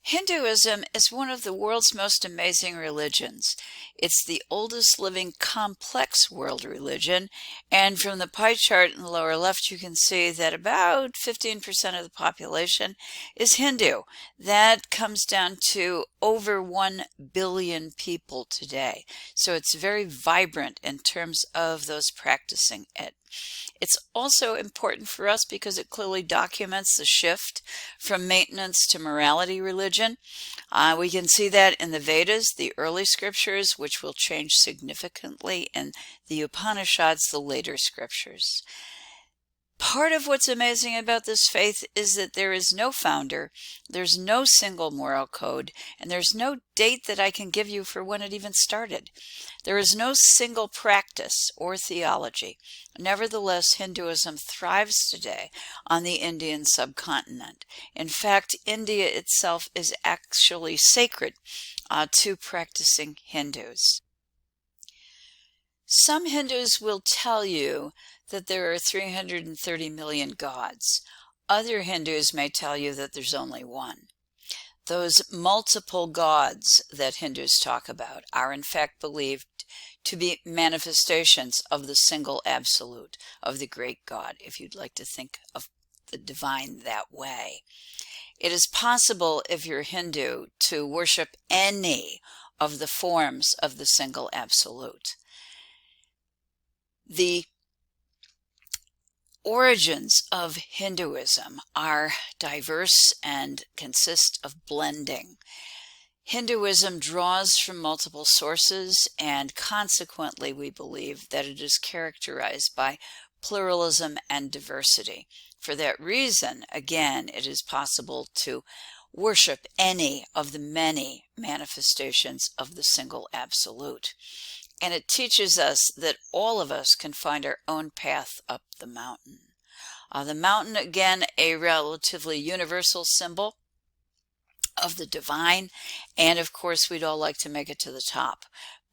Hinduism is one of the world's most amazing religions. It's the oldest living complex world religion, and from the pie chart in the lower left, you can see that about 15% of the population is Hindu. That comes down to over 1 billion people today. So it's very vibrant in terms of those practicing it. It's also important for us because it clearly documents the shift from maintenance to morality religion. We can see that in the Vedas, the early scriptures, which will change significantly in the Upanishads, the later scriptures. Part of what's amazing about this faith is that there is no founder, there's no single moral code, and there's no date that I can give you for when it even started. There is no single practice or theology. Nevertheless, Hinduism thrives today on the Indian subcontinent. In fact, India itself is actually sacred to practicing Hindus. Some Hindus will tell you that there are 330 million gods. Other Hindus may tell you that there's only one. Those multiple gods that Hindus talk about are in fact believed to be manifestations of the single absolute, of the great God, if you'd like to think of the divine that way. It is possible, if you're Hindu, to worship any of the forms of the single absolute. The origins of Hinduism are diverse and consist of blending. Hinduism draws from multiple sources, and consequently we believe that it is characterized by pluralism and diversity. For that reason, again, it is possible to worship any of the many manifestations of the single absolute. And it teaches us that all of us can find our own path up the mountain. The mountain, again, a relatively universal symbol of the divine, and of course we'd all like to make it to the top.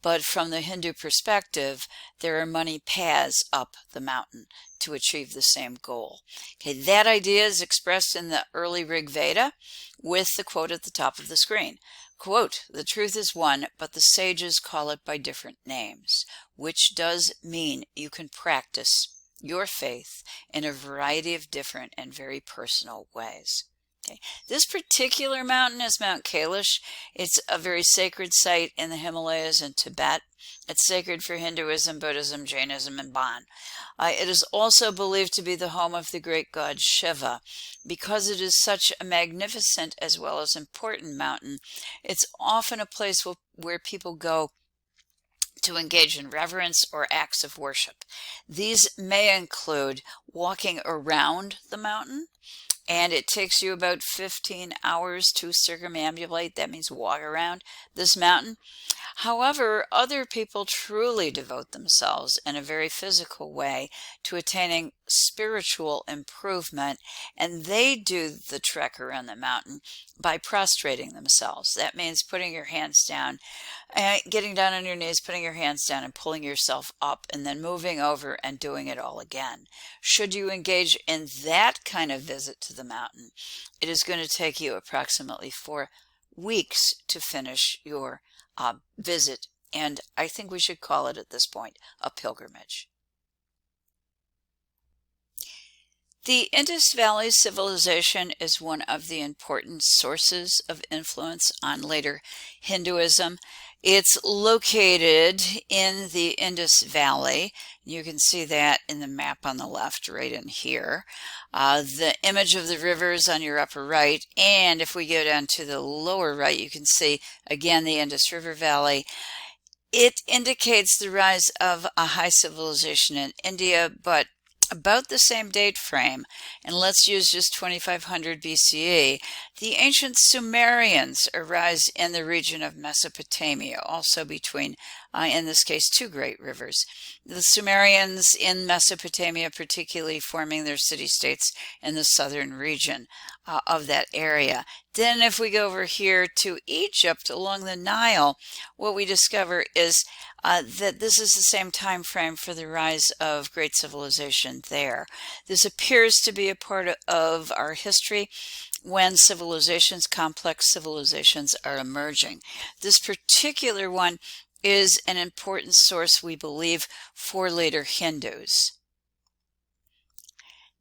But from the Hindu perspective, there are many paths up the mountain to achieve the same goal. Okay, that idea is expressed in the early Rig Veda with the quote at the top of the screen. Quote, "The truth is one, but the sages call it by different names," which does mean you can practice your faith in a variety of different and very personal ways. Okay. This particular mountain is Mount Kailash. It's a very sacred site in the Himalayas in Tibet. It's sacred for Hinduism, Buddhism, Jainism, and Bon. It is also believed to be the home of the great god Shiva. Because it is such a magnificent as well as important mountain, it's often a place where people go to engage in reverence or acts of worship. These may include walking around the mountain, and it takes you about 15 hours to circumambulate. That means walk around this mountain. However, other people truly devote themselves in a very physical way to attaining spiritual improvement, and they do the trek around the mountain by prostrating themselves. That means putting your hands down, getting down on your knees, putting your hands down and pulling yourself up, and then moving over and doing it all again. Should you engage in that kind of visit to the mountain, it is going to take you approximately 4 weeks to finish your visit, and I think we should call it at this point a pilgrimage. The Indus Valley civilization is one of the important sources of influence on later Hinduism. It's located in the Indus Valley. You can see that in the map on the left, right in here. The image of the river is on your upper right, and if we go down to the lower right, you can see again the Indus River Valley. It indicates the rise of a high civilization in India, but about the same date frame, and let's use just 2500 BCE, the ancient Sumerians arise in the region of Mesopotamia, also between, in this case, 2 great rivers. The Sumerians in Mesopotamia, particularly forming their city-states in the southern region of that area. Then if we go over here to Egypt along the Nile, what we discover is that this is the same time frame for the rise of great civilization there. This appears to be a part of our history when civilizations, complex civilizations, are emerging. This particular one is an important source, we believe, for later Hindus.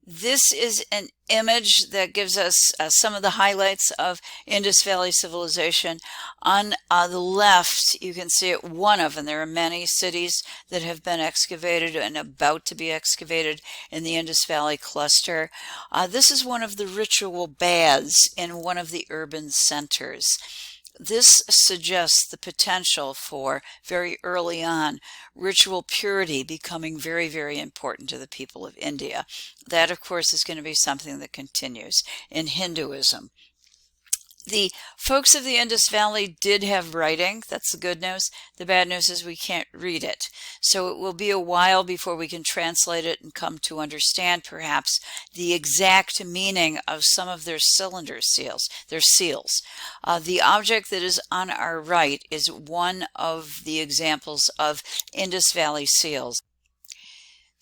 This is an image that gives us some of the highlights of Indus Valley civilization. On the left, you can see it, one of, and there are many cities that have been excavated and about to be excavated in the Indus Valley cluster. This is one of the ritual baths in one of the urban centers. This suggests the potential for, very early on, ritual purity becoming very, very important to the people of India. That, of course, is going to be something that continues in Hinduism. The folks of the Indus Valley did have writing. That's the good news. The bad news is we can't read it. So it will be a while before we can translate it and come to understand perhaps the exact meaning of some of their cylinder seals, their seals. The object that is on our right is one of the examples of Indus Valley seals.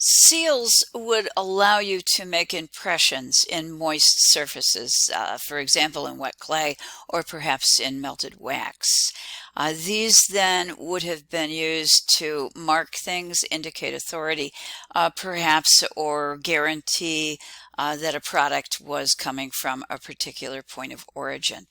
Seals would allow you to make impressions in moist surfaces, for example in wet clay or perhaps in melted wax. These then would have been used to mark things, indicate authority, perhaps, or guarantee that a product was coming from a particular point of origin.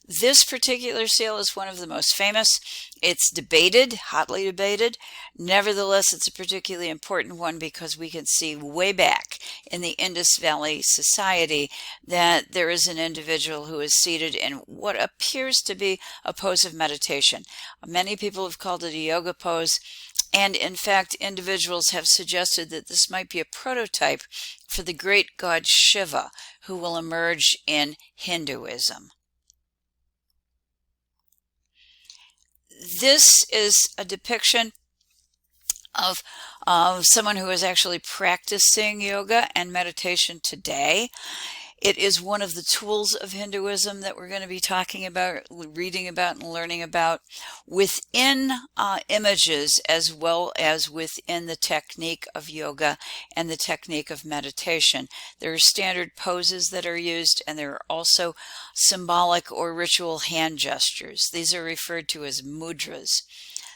This particular seal is one of the most famous. It's debated, hotly debated. Nevertheless, it's a particularly important one because we can see way back in the Indus Valley society that there is an individual who is seated in what appears to be a pose of meditation. Many people have called it a yoga pose. And in fact, individuals have suggested that this might be a prototype for the great god Shiva, who will emerge in Hinduism. This is a depiction of someone who is actually practicing yoga and meditation today. It is one of the tools of Hinduism that we're going to be talking about, reading about, and learning about within images as well as within the technique of yoga and the technique of meditation. There are standard poses that are used, and there are also symbolic or ritual hand gestures. These are referred to as mudras.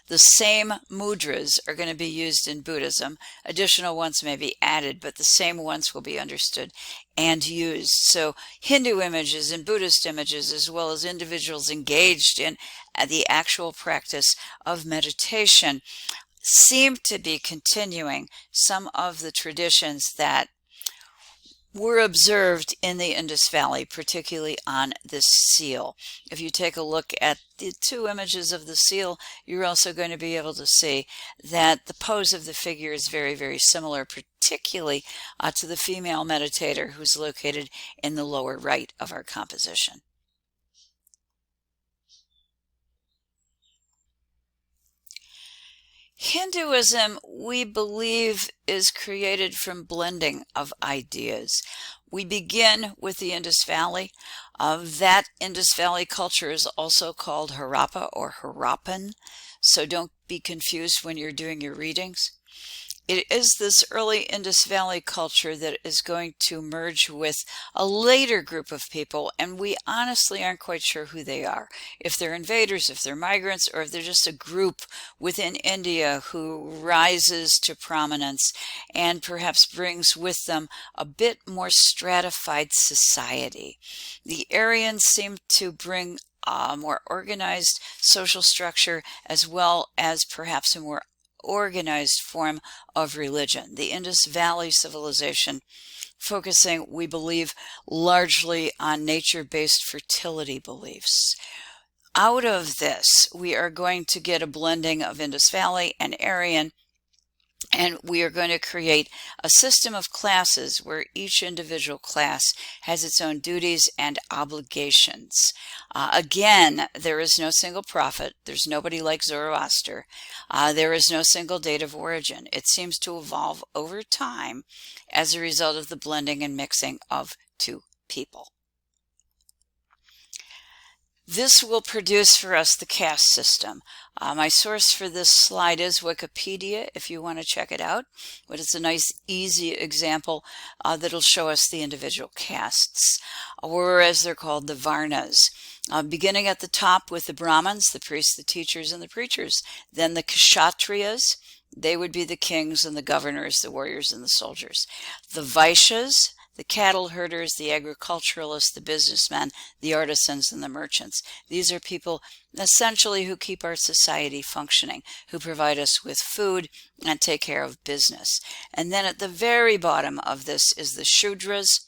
The same mudras are going to be used in Buddhism. Additional ones may be added, but the same ones will be understood and used. So Hindu images and Buddhist images, as well as individuals engaged in the actual practice of meditation, seem to be continuing some of the traditions that were observed in the Indus Valley, particularly on this seal. If you take a look at the two images of the seal, you're also going to be able to see that the pose of the figure is very, very similar, particularly to the female meditator who's located in the lower right of our composition. Hinduism, we believe, is created from blending of ideas. We begin with the Indus Valley. That Indus Valley culture is also called Harappa or Harappan, so don't be confused when you're doing your readings. It is this early Indus Valley culture that is going to merge with a later group of people, and we honestly aren't quite sure who they are. If they're invaders, if they're migrants, or if they're just a group within India who rises to prominence and perhaps brings with them a bit more stratified society. The Aryans seem to bring a more organized social structure as well as perhaps a more organized form of religion. The Indus Valley civilization focusing, we believe, largely on nature-based fertility beliefs. Out of this, we are going to get a blending of Indus Valley and Aryan, and we are going to create a system of classes where each individual class has its own duties and obligations. Again, there is no single prophet. There's nobody like Zoroaster. There is no single date of origin. It seems to evolve over time as a result of the blending and mixing of two people. This will produce for us the caste system. My source for this slide is Wikipedia, if you want to check it out, but it's a nice, easy example that'll show us the individual castes, or as they're called, the Varnas. Beginning at the top with the Brahmins, the priests, the teachers, and the preachers. Then the Kshatriyas, they would be the kings and the governors, the warriors and the soldiers. The Vaishyas, the cattle herders, the agriculturalists, the businessmen, the artisans, and the merchants. These are people essentially who keep our society functioning, who provide us with food and take care of business. And then at the very bottom of this is the Shudras.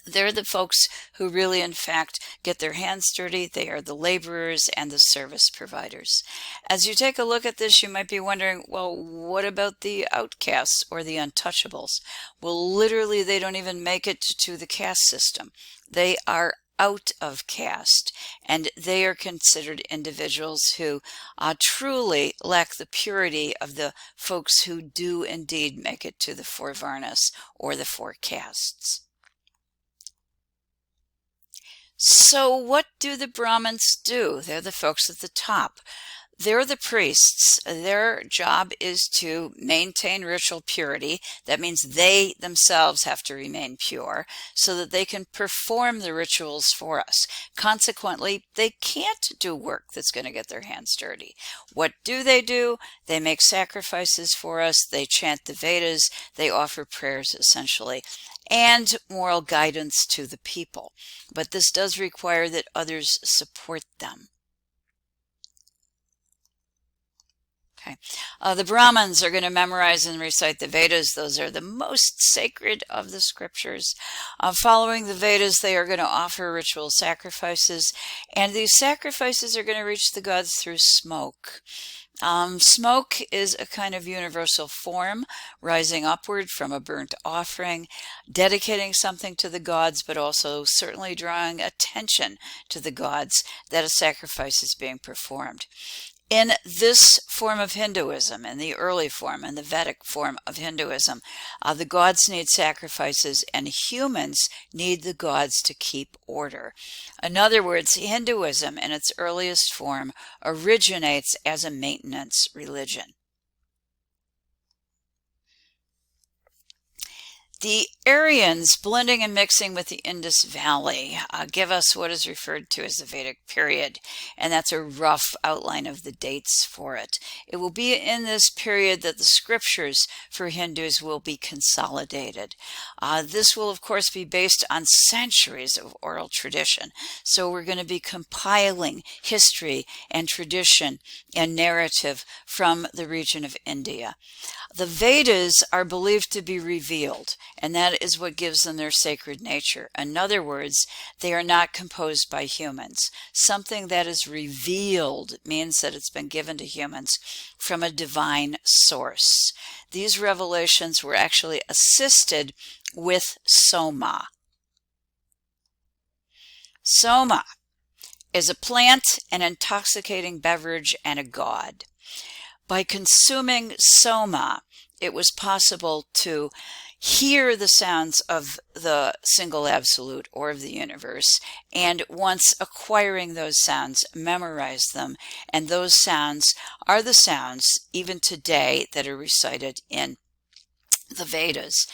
They're the folks who really, in fact, get their hands dirty. They are the laborers and the service providers. As you take a look at this, you might be wondering, well, what about the outcasts or the untouchables? Well, literally, they don't even make it to the caste system. They are out of caste, and they are considered individuals who truly lack the purity of the folks who do indeed make it to the four Varnas or the four castes. So what do the Brahmins do? They're the folks at the top. They're the priests. Their job is to maintain ritual purity. That means they themselves have to remain pure so that they can perform the rituals for us. Consequently, they can't do work that's going to get their hands dirty. What do? They make sacrifices for us. They chant the Vedas. They offer prayers, essentially, and moral guidance to the people. But this does require that others support them. Okay. The Brahmins are going to memorize and recite the Vedas. Those are the most sacred of the scriptures. Following the Vedas, they are going to offer ritual sacrifices, and these sacrifices are going to reach the gods through smoke. Smoke is a kind of universal form, rising upward from a burnt offering, dedicating something to the gods, but also certainly drawing attention to the gods that a sacrifice is being performed. In this form of Hinduism, in the early form, in the Vedic form of Hinduism, the gods need sacrifices and humans need the gods to keep order. In other words, Hinduism in its earliest form originates as a maintenance religion. The Aryans, blending and mixing with the Indus Valley, give us what is referred to as the Vedic period, and that's a rough outline of the dates for it. It will be in this period that the scriptures for Hindus will be consolidated. This will, of course, be based on centuries of oral tradition, so we're going to be compiling history and tradition and narrative from the region of India. The Vedas are believed to be revealed, and that is what gives them their sacred nature. In other words, they are not composed by humans. Something that is revealed means that it's been given to humans from a divine source. These revelations were actually assisted with soma. Soma is a plant, an intoxicating beverage, and a god. By consuming soma, it was possible to hear the sounds of the single absolute or of the universe, and once acquiring those sounds, memorize them. And those sounds are the sounds, even today, that are recited in the Vedas.